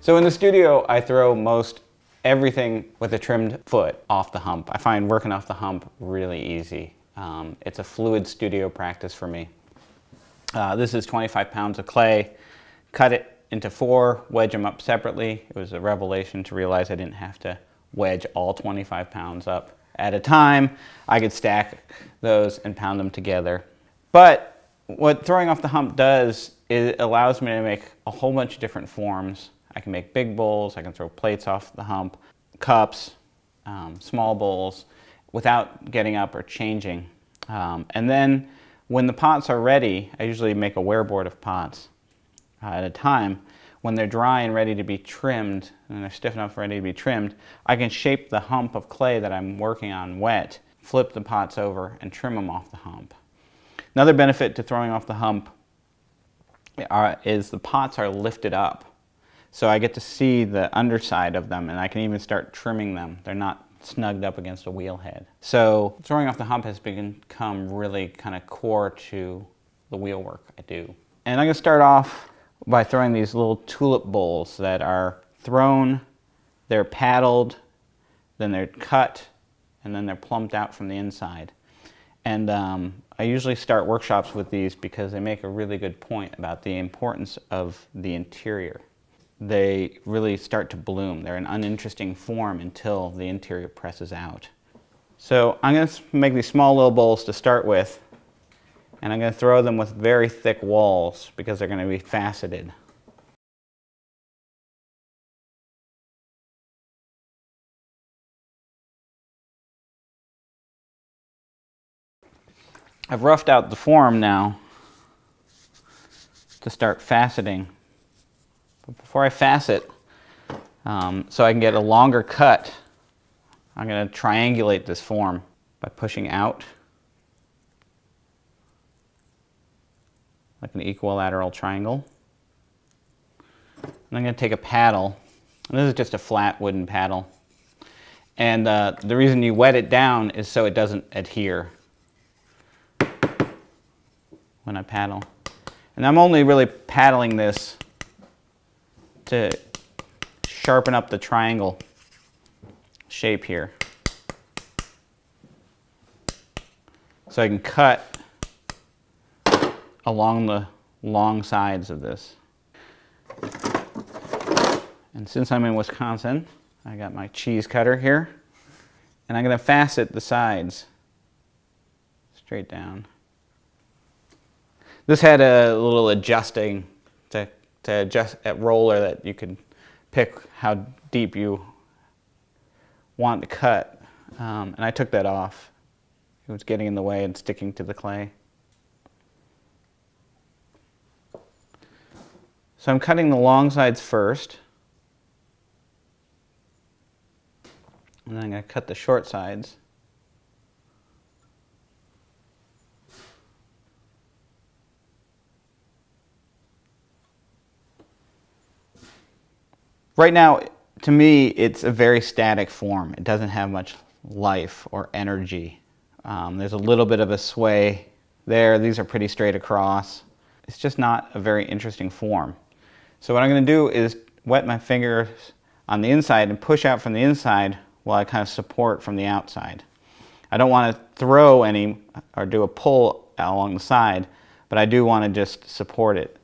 So in the studio, I throw most everything with a trimmed foot off the hump. I find working off the hump really easy. It's a fluid studio practice for me. This is 25 pounds of clay. Cut it into 4, wedge them up separately. It was a revelation to realize I didn't have to wedge all 25 pounds up at a time. I could stack those and pound them together. But what throwing off the hump does is it allows me to make a whole bunch of different forms. I can make big bowls, I can throw plates off the hump, cups, small bowls, without getting up or changing. And then when the pots are ready, I usually make a wearboard of pots at a time. When they're dry and ready to be trimmed, and they're stiff enough ready to be trimmed, I can shape the hump of clay that I'm working on wet, flip the pots over, and trim them off the hump. Another benefit to throwing off the hump is the pots are lifted up. So I get to see the underside of them, and I can even start trimming them. They're not snugged up against a wheel head. So throwing off the hump has become really kind of core to the wheel work I do. And I'm going to start off by throwing these little tulip bowls that are thrown, they're paddled, then they're cut, and then they're plumped out from the inside. And I usually start workshops with these because they make a really good point about the importance of the interior. They really start to bloom. They're an uninteresting form until the interior presses out. So I'm going to make these small little bowls to start with, and I'm going to throw them with very thick walls because they're going to be faceted. I've roughed out the form now to start faceting. But before I facet, so I can get a longer cut, I'm going to triangulate this form by pushing out like an equilateral triangle. And I'm going to take a paddle, and this is just a flat wooden paddle. And the reason you wet it down is so it doesn't adhere when I paddle. And I'm only really paddling this to sharpen up the triangle shape here, so I can cut along the long sides of this. And since I'm in Wisconsin, I got my cheese cutter here, and I'm going to facet the sides straight down. This had a little adjusting to adjust a roller that you could pick how deep you want to cut, and I took that off. It was getting in the way and sticking to the clay. So I'm cutting the long sides first, and then I'm going to cut the short sides. Right now, to me, it's a very static form. It doesn't have much life or energy. There's a little bit of a sway there. These are pretty straight across. It's just not a very interesting form. So what I'm going to do is wet my fingers on the inside and push out from the inside while I kind of support from the outside. I don't want to throw any or do a pull along the side, but I do want to just support it